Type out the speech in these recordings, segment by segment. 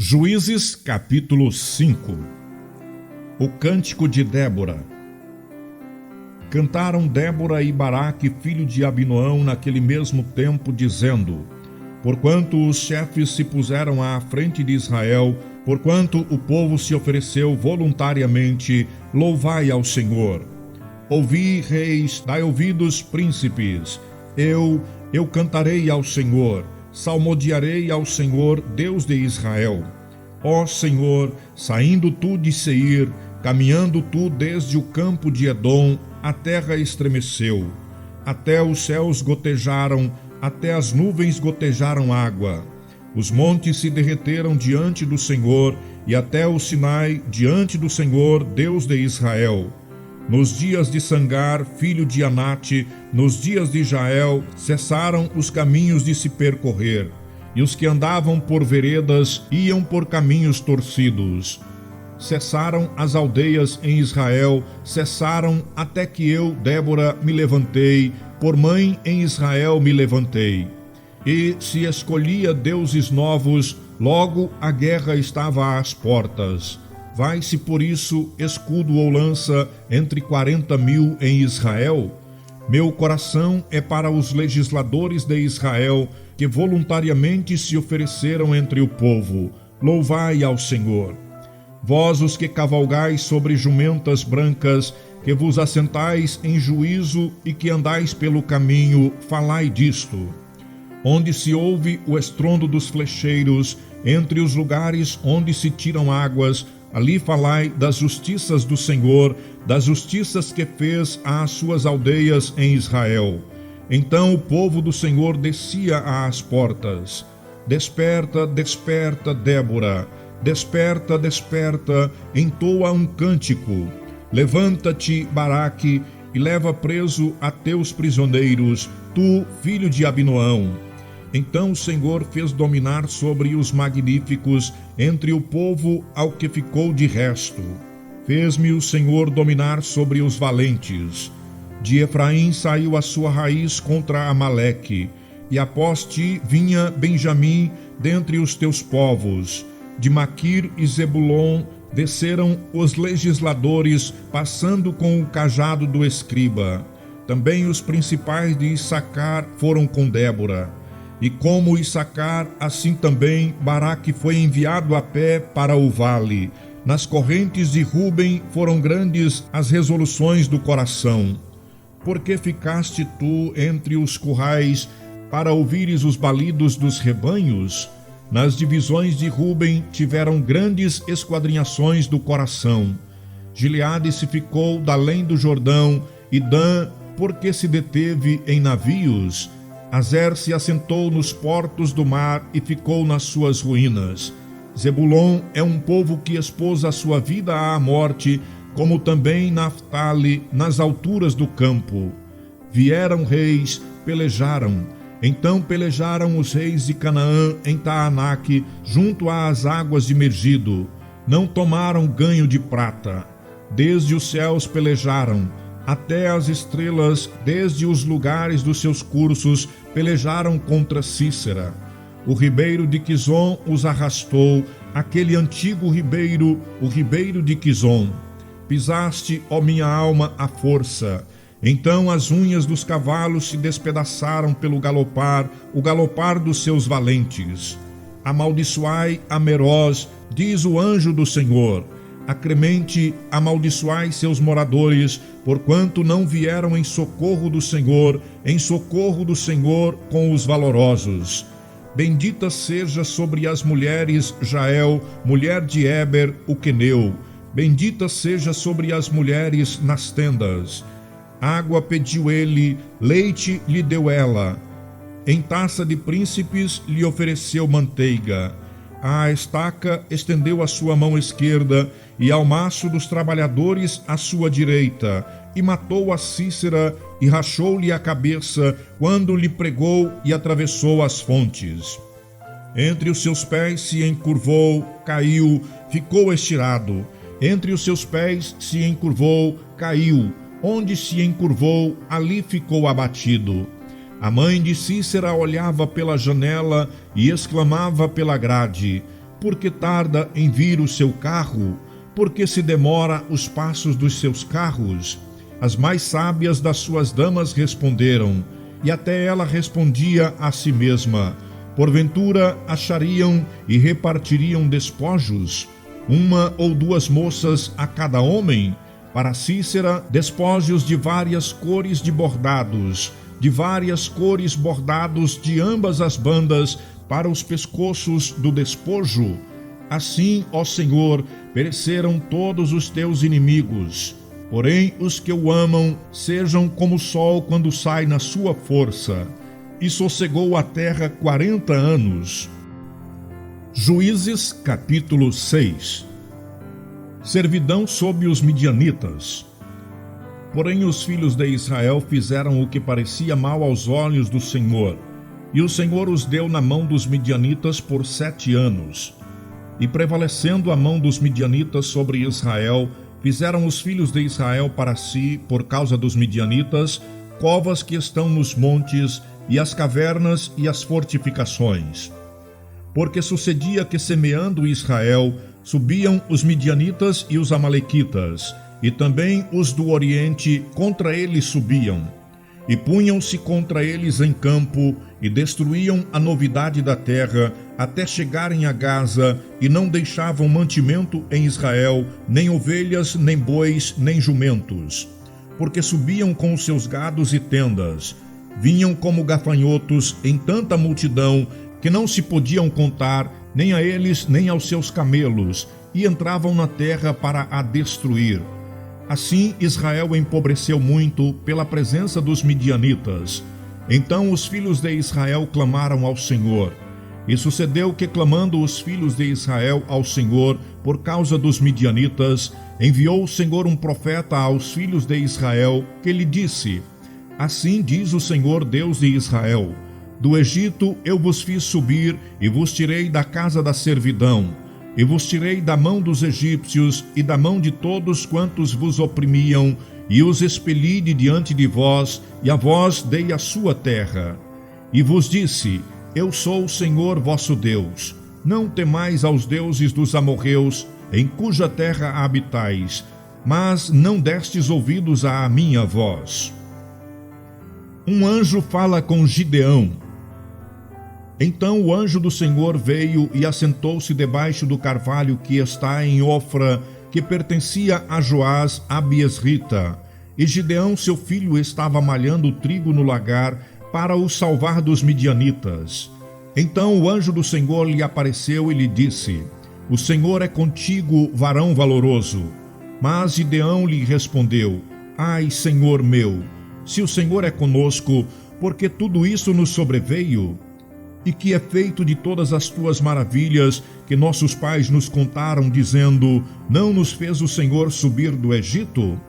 Juízes capítulo 5. O cântico de Débora. Cantaram Débora e Baraque, filho de Abinoão, naquele mesmo tempo, dizendo: Porquanto os chefes se puseram à frente de Israel, porquanto o povo se ofereceu voluntariamente, louvai ao Senhor. Ouvi, reis, dai ouvidos, príncipes. Eu cantarei ao Senhor, salmodiarei ao Senhor, Deus de Israel. Ó Senhor, saindo tu de Seir, caminhando tu desde o campo de Edom, a terra estremeceu. Até os céus gotejaram, até as nuvens gotejaram água. Os montes se derreteram diante do Senhor, e até o Sinai diante do Senhor, Deus de Israel. Nos dias de Sangar, filho de Anate, nos dias de Jael, cessaram os caminhos de se percorrer, e os que andavam por veredas iam por caminhos torcidos. Cessaram as aldeias em Israel, cessaram até que eu, Débora, me levantei, por mãe em Israel me levantei. E se escolhia deuses novos, logo a guerra estava às portas. Vai-se por isso escudo ou lança entre 40.000 em Israel? Meu coração é para os legisladores de Israel, que voluntariamente se ofereceram entre o povo. Louvai ao Senhor. Vós os que cavalgais sobre jumentas brancas, que vos assentais em juízo e que andais pelo caminho, falai disto. Onde se ouve o estrondo dos flecheiros, entre os lugares onde se tiram águas, ali falai das justiças do Senhor, das justiças que fez às suas aldeias em Israel. Então o povo do Senhor descia às portas. Desperta, desperta, Débora. Desperta, desperta, entoa um cântico. Levanta-te, Baraque, e leva preso a teus prisioneiros, tu, filho de Abinoão. Então o Senhor fez dominar sobre os magníficos, entre o povo ao que ficou de resto. Fez-me o Senhor dominar sobre os valentes. De Efraim saiu a sua raiz contra Amaleque, e após ti vinha Benjamim dentre os teus povos. De Maquir e Zebulon desceram os legisladores, passando com o cajado do escriba. Também os principais de Issacar foram com Débora. E como Issacar, assim também Baraque foi enviado a pé para o vale. Nas correntes de Ruben foram grandes as resoluções do coração. Porque ficaste tu entre os currais, para ouvires os balidos dos rebanhos? Nas divisões de Ruben tiveram grandes esquadrinhações do coração. Gileade se ficou da além do Jordão, e Dan, porque se deteve em navios? Azer se assentou nos portos do mar e ficou nas suas ruínas. Zebulon é um povo que expôs a sua vida à morte, como também Naftali nas alturas do campo. Vieram reis, pelejaram. Então pelejaram os reis de Canaã em Taanaque, junto às águas de Megido. Não tomaram ganho de prata. Desde os céus pelejaram, até as estrelas, desde os lugares dos seus cursos, pelejaram contra Cícera. O ribeiro de Quizon os arrastou, aquele antigo ribeiro, o ribeiro de Quizon. Pisaste, ó minha alma, a força. Então as unhas dos cavalos se despedaçaram pelo galopar, o galopar dos seus valentes. Amaldiçoai a Meroz, diz o anjo do Senhor. Acremente, amaldiçoai seus moradores, porquanto não vieram em socorro do Senhor com os valorosos. Bendita seja sobre as mulheres Jael, mulher de Eber, o queneu. Bendita seja sobre as mulheres nas tendas. Água pediu ele, leite lhe deu ela. Em taça de príncipes lhe ofereceu manteiga. À estaca estendeu a sua mão esquerda, e ao maço dos trabalhadores a sua direita, e matou a Cícera, e rachou-lhe a cabeça, quando lhe pregou e atravessou as fontes. Entre os seus pés se encurvou, caiu, ficou estirado. Entre os seus pés se encurvou, caiu. Onde se encurvou, ali ficou abatido. A mãe de Cícera olhava pela janela e exclamava pela grade: Por que tarda em vir o seu carro? Por que se demora os passos dos seus carros? As mais sábias das suas damas responderam, e até ela respondia a si mesma: porventura achariam e repartiriam despojos, uma ou duas moças a cada homem? Para Cícera, despojos de várias cores de bordados, de várias cores bordados de ambas as bandas, para os pescoços do despojo. Assim, ó Senhor, pereceram todos os teus inimigos. Porém, os que o amam sejam como o sol quando sai na sua força. E sossegou a terra 40 anos. Juízes, capítulo 6. Servidão sob os midianitas. Porém, os filhos de Israel fizeram o que parecia mal aos olhos do Senhor, e o Senhor os deu na mão dos midianitas por 7 anos. E prevalecendo a mão dos midianitas sobre Israel, fizeram os filhos de Israel para si, por causa dos midianitas, covas que estão nos montes, e as cavernas e as fortificações. Porque sucedia que, semeando Israel, subiam os midianitas e os amalequitas, e também os do Oriente contra eles subiam, e punham-se contra eles em campo, e destruíam a novidade da terra, até chegarem a Gaza, e não deixavam mantimento em Israel, nem ovelhas, nem bois, nem jumentos. Porque subiam com os seus gados e tendas, vinham como gafanhotos em tanta multidão, que não se podiam contar, nem a eles, nem aos seus camelos, e entravam na terra para a destruir. Assim Israel empobreceu muito pela presença dos midianitas. Então os filhos de Israel clamaram ao Senhor. E sucedeu que, clamando os filhos de Israel ao Senhor por causa dos midianitas, enviou o Senhor um profeta aos filhos de Israel, que lhe disse: assim diz o Senhor Deus de Israel: do Egito eu vos fiz subir, e vos tirei da casa da servidão, e vos tirei da mão dos egípcios e da mão de todos quantos vos oprimiam, e os expeli de diante de vós, e a vós dei a sua terra. E vos disse: eu sou o Senhor vosso Deus. Não temais aos deuses dos amorreus, em cuja terra habitais, mas não destes ouvidos à minha voz. Um anjo fala com Gideão. Então o anjo do Senhor veio e assentou-se debaixo do carvalho que está em Ofra, que pertencia a Joás Abiesrita. E Gideão, seu filho, estava malhando trigo no lagar para o salvar dos midianitas. Então o anjo do Senhor lhe apareceu e lhe disse: o Senhor é contigo, varão valoroso. Mas Gideão lhe respondeu: ai, Senhor meu, se o Senhor é conosco, porque tudo isso nos sobreveio? E que é feito de todas as tuas maravilhas que nossos pais nos contaram, dizendo: não nos fez o Senhor subir do Egito?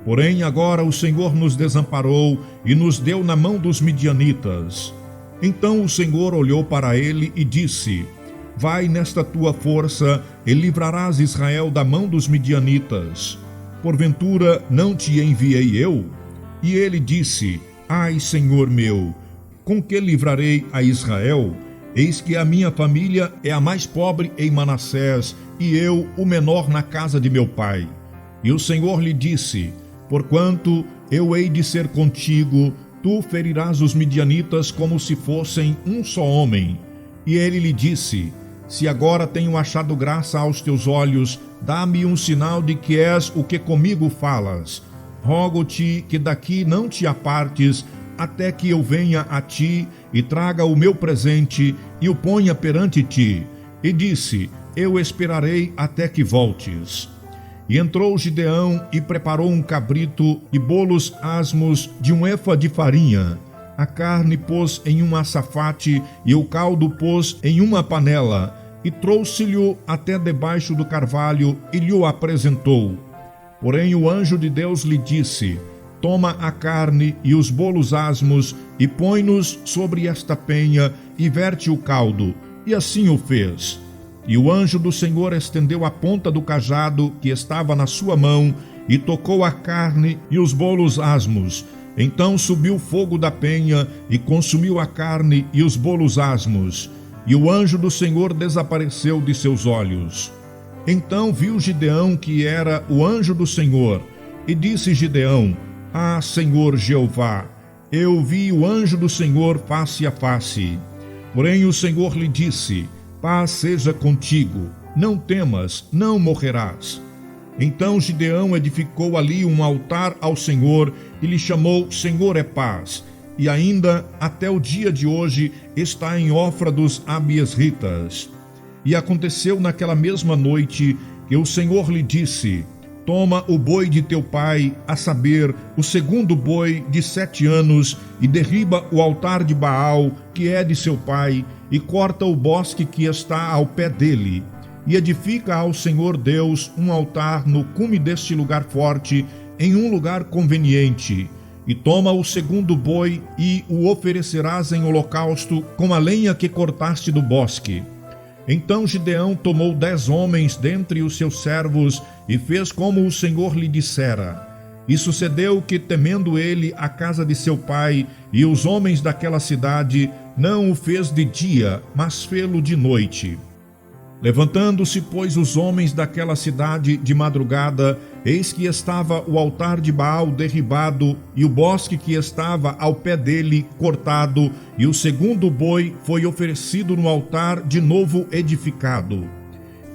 Porém agora o Senhor nos desamparou e nos deu na mão dos midianitas. Então o Senhor olhou para ele e disse: vai nesta tua força e livrarás Israel da mão dos midianitas. Porventura não te enviei eu? E ele disse: ai, Senhor meu, com que livrarei a Israel? Eis que a minha família é a mais pobre em Manassés, e eu o menor na casa de meu pai. E o Senhor lhe disse: porquanto eu hei de ser contigo, tu ferirás os midianitas como se fossem um só homem. E ele lhe disse: se agora tenho achado graça aos teus olhos, dá-me um sinal de que és o que comigo falas. Rogo-te que daqui não te apartes, até que eu venha a ti e traga o meu presente e o ponha perante ti. E disse: eu esperarei até que voltes. E entrou Gideão e preparou um cabrito e bolos asmos de um efa de farinha. A carne pôs em um açafate e o caldo pôs em uma panela, e trouxe-lhe até debaixo do carvalho e lhe o apresentou. Porém o anjo de Deus lhe disse: toma a carne e os bolos asmos e põe-nos sobre esta penha e verte o caldo. E assim o fez. E o anjo do Senhor estendeu a ponta do cajado que estava na sua mão e tocou a carne e os bolos asmos. Então subiu fogo da penha e consumiu a carne e os bolos asmos. e o anjo do Senhor desapareceu de seus olhos. Então viu Gideão que era o anjo do Senhor, e disse Gideão: Ah, Senhor Jeová, eu vi o anjo do Senhor face a face. Porém o Senhor lhe disse: Paz seja contigo, não temas, não morrerás. Então Gideão edificou ali um altar ao Senhor e lhe chamou Senhor é paz, e ainda até o dia de hoje está em Ofra dos Abiesritas. E aconteceu naquela mesma noite que o Senhor lhe disse: Toma o boi de teu pai, a saber, o segundo boi de 7 anos, e derriba o altar de Baal, que é de seu pai, e corta o bosque que está ao pé dele, e edifica ao Senhor Deus um altar no cume deste lugar forte, em um lugar conveniente. E toma o segundo boi, e o oferecerás em holocausto com a lenha que cortaste do bosque. Então Gideão tomou 10 homens dentre os seus servos, e fez como o Senhor lhe dissera. E sucedeu que, temendo ele a casa de seu pai e os homens daquela cidade, não o fez de dia, mas fê-lo de noite. Levantando-se, pois, os homens daquela cidade de madrugada, eis que estava o altar de Baal derribado, e o bosque que estava ao pé dele cortado, e o segundo boi foi oferecido no altar de novo edificado.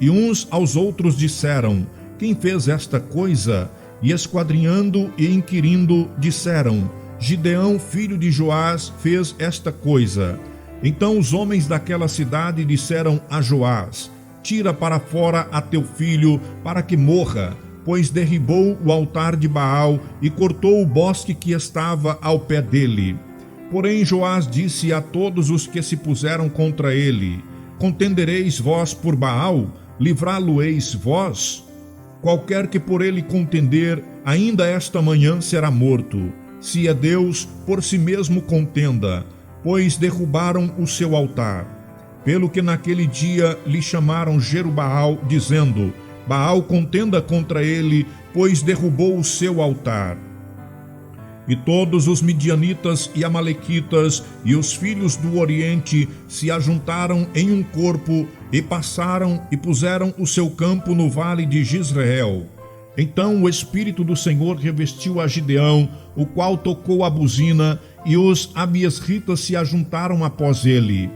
E uns aos outros disseram: Quem fez esta coisa? E esquadrinhando e inquirindo, disseram: Gideão, filho de Joás, fez esta coisa. Então os homens daquela cidade disseram a Joás: Tira para fora a teu filho, para que morra, pois derribou o altar de Baal e cortou o bosque que estava ao pé dele. Porém Joás disse a todos os que se puseram contra ele: Contendereis vós por Baal? Livrá-lo-eis vós? Qualquer que por ele contender, ainda esta manhã será morto. Se é Deus, por si mesmo contenda, pois derrubaram o seu altar. Pelo que naquele dia lhe chamaram Jerubaal, dizendo: Baal contenda contra ele, pois derrubou o seu altar. E todos os midianitas e amalequitas e os filhos do Oriente se ajuntaram em um corpo e passaram e puseram o seu campo no vale de Jezreel. Então o Espírito do Senhor revestiu a Gideão, o qual tocou a buzina, e os abiesritas se ajuntaram após ele.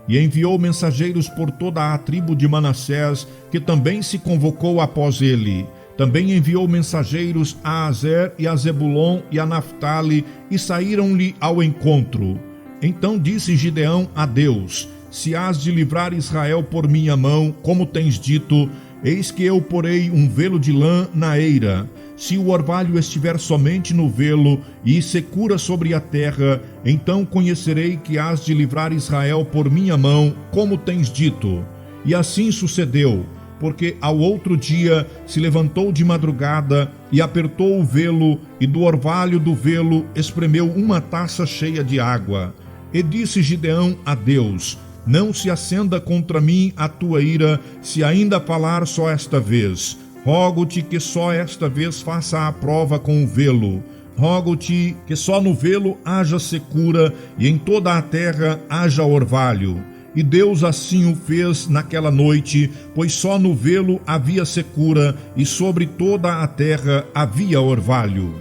E enviou mensageiros por toda a tribo de Manassés, que também se convocou após ele. Também enviou mensageiros a Azer e a Zebulon e a Naftali, e saíram-lhe ao encontro. Então disse Gideão a Deus: Se hás de livrar Israel por minha mão, como tens dito, eis que eu porei um velo de lã na eira. Se o orvalho estiver somente no velo e secura sobre a terra, então conhecerei que hás de livrar Israel por minha mão, como tens dito. E assim sucedeu, porque ao outro dia se levantou de madrugada e apertou o velo, e do orvalho do velo espremeu uma taça cheia de água. E disse Gideão a Deus: Não se acenda contra mim a tua ira, se ainda falar só esta vez. Rogo-te que só esta vez faça a prova com o velo. Rogo-te que só no velo haja secura, e em toda a terra haja orvalho. E Deus assim o fez naquela noite, pois só no velo havia secura, e sobre toda a terra havia orvalho.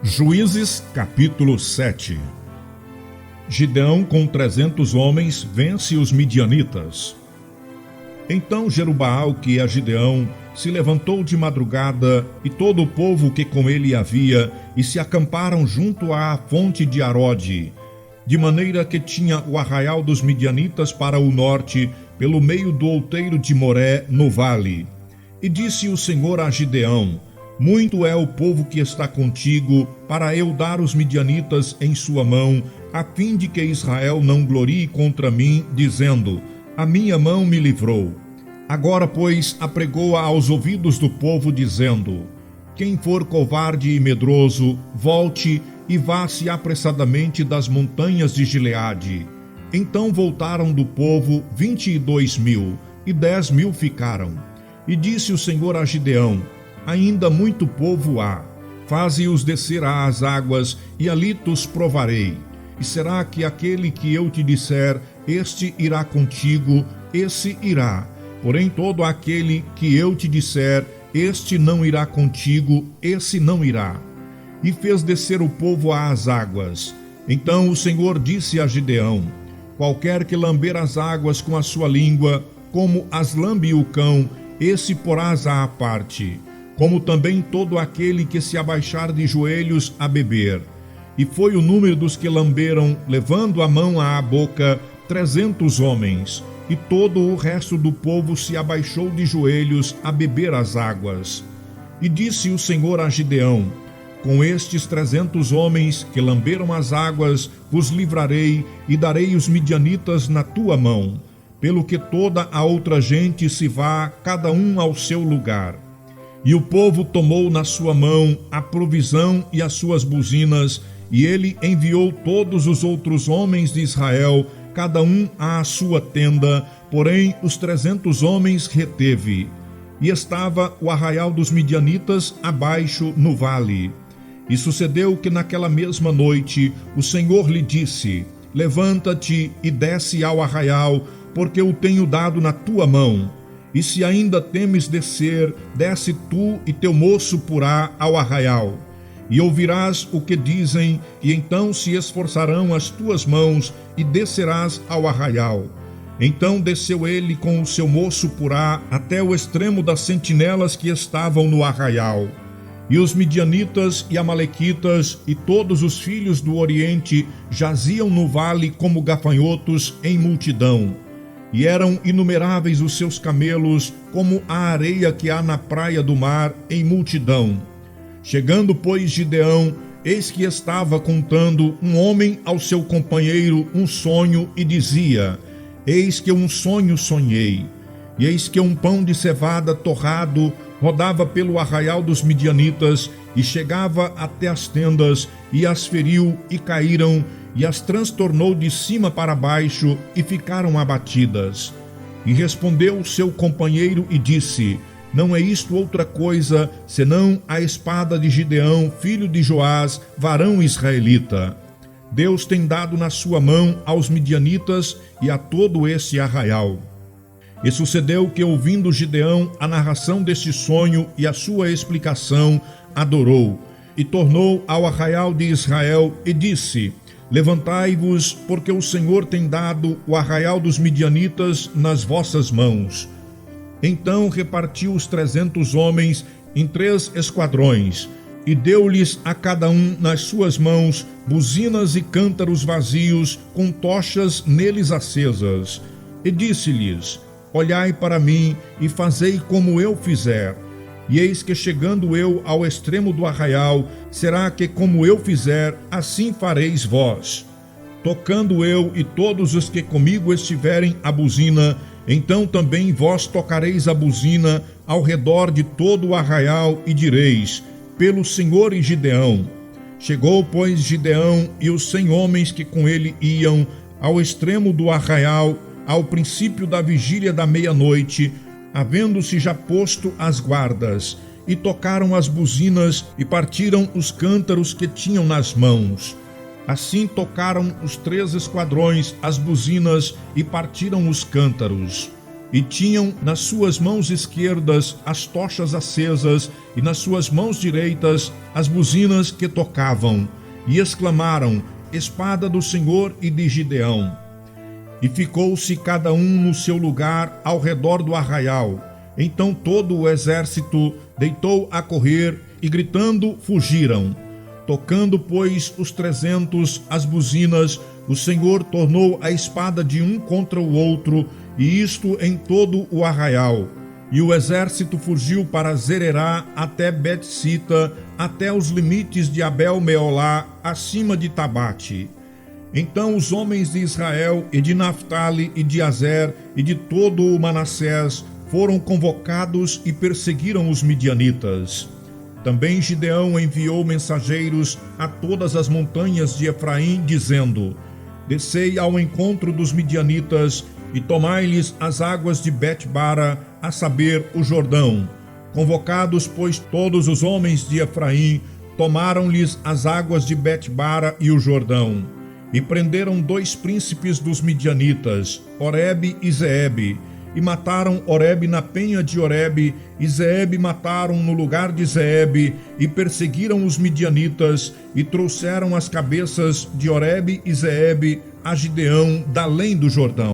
Juízes, capítulo 7. Gideão, com 300 homens, vence os midianitas. Então Jerubaal, que é Gideão, se levantou de madrugada, e todo o povo que com ele havia, e se acamparam junto à fonte de Arode, de maneira que tinha o arraial dos midianitas para o norte, pelo meio do outeiro de Moré, no vale. E disse o Senhor a Gideão: Muito é o povo que está contigo, para eu dar os midianitas em sua mão, a fim de que Israel não glorie contra mim, dizendo: A minha mão me livrou. Agora, pois, apregoa aos ouvidos do povo, dizendo: Quem for covarde e medroso, volte e vá-se apressadamente das montanhas de Gileade. Então voltaram do povo 22.000, e 10.000 ficaram. E disse o Senhor a Gideão: Ainda muito povo há. Faze-os descer às águas, e ali tos provarei. E será que aquele que eu te disser, este irá contigo, esse irá. Porém, todo aquele que eu te disser, este não irá contigo, esse não irá. E fez descer o povo às águas. Então o Senhor disse a Gideão: qualquer que lamber as águas com a sua língua, como as lambe o cão, esse porás à parte, como também todo aquele que se abaixar de joelhos a beber. E foi o número dos que lamberam, levando a mão à boca, 300 homens. E todo o resto do povo se abaixou de joelhos a beber as águas. E disse o Senhor a Gideão: com estes 300 homens que lamberam as águas, vos livrarei e darei os midianitas na tua mão, pelo que toda a outra gente se vá, cada um ao seu lugar. E o povo tomou na sua mão a provisão e as suas buzinas, e ele enviou todos os outros homens de Israel, cada um à sua tenda, porém os 300 homens reteve. E estava o arraial dos midianitas abaixo no vale. E sucedeu que naquela mesma noite o Senhor lhe disse: levanta-te e desce ao arraial, porque o tenho dado na tua mão. E se ainda temes descer, desce tu e teu moço Purá ao arraial. E ouvirás o que dizem, e então se esforçarão as tuas mãos, e descerás ao arraial. Então desceu ele com o seu moço Purá até o extremo das sentinelas que estavam no arraial. E os midianitas e amalequitas e todos os filhos do Oriente jaziam no vale como gafanhotos em multidão. E eram inumeráveis os seus camelos, como a areia que há na praia do mar, em multidão. Chegando, pois, Gideão, eis que estava contando um homem ao seu companheiro um sonho, e dizia: eis que um sonho sonhei, e eis que um pão de cevada torrado rodava pelo arraial dos midianitas, e chegava até as tendas, e as feriu, e caíram, e as transtornou de cima para baixo, e ficaram abatidas. E respondeu o seu companheiro e disse: não é isto outra coisa, senão a espada de Gideão, filho de Joás, varão israelita. Deus tem dado na sua mão aos midianitas e a todo esse arraial. E sucedeu que, ouvindo Gideão a narração deste sonho e a sua explicação, adorou, e tornou ao arraial de Israel e disse: levantai-vos, porque o Senhor tem dado o arraial dos midianitas nas vossas mãos. Então repartiu os 300 homens em 3 esquadrões, e deu-lhes a cada um nas suas mãos buzinas e cântaros vazios, com tochas neles acesas. E disse-lhes: olhai para mim e fazei como eu fizer. E eis que, chegando eu ao extremo do arraial, será que, como eu fizer, assim fareis vós. Tocando eu e todos os que comigo estiverem a buzina, então também vós tocareis a buzina ao redor de todo o arraial, e direis: pelo Senhor e Gideão. Chegou, pois, Gideão e os 100 homens que com ele iam ao extremo do arraial, ao princípio da vigília da meia-noite, havendo-se já posto as guardas, e tocaram as buzinas e partiram os cântaros que tinham nas mãos. Assim tocaram os 3 esquadrões as buzinas e partiram os cântaros. E tinham nas suas mãos esquerdas as tochas acesas, e nas suas mãos direitas as buzinas que tocavam. E exclamaram: espada do Senhor e de Gideão. E ficou-se cada um no seu lugar ao redor do arraial. Então todo o exército deitou a correr, e gritando fugiram. Tocando, pois, os 300 as buzinas, o Senhor tornou a espada de um contra o outro, e isto em todo o arraial. E o exército fugiu para Zererá até Bet-sita, até os limites de Abel-meolá, acima de Tabate. Então os homens de Israel e de Naftali e de Azer e de todo o Manassés foram convocados e perseguiram os midianitas. Também Gideão enviou mensageiros a todas as montanhas de Efraim, dizendo: descei ao encontro dos midianitas e tomai-lhes as águas de Bet-bara, a saber, o Jordão. Convocados, pois, todos os homens de Efraim, tomaram-lhes as águas de Bet-bara e o Jordão. E prenderam 2 príncipes dos midianitas, Oreb e Zeebe, e mataram Oreb na penha de Oreb, e Zeebe mataram no lugar de Zeebe, e perseguiram os midianitas, e trouxeram as cabeças de Oreb e Zeebe a Gideão, da além do Jordão.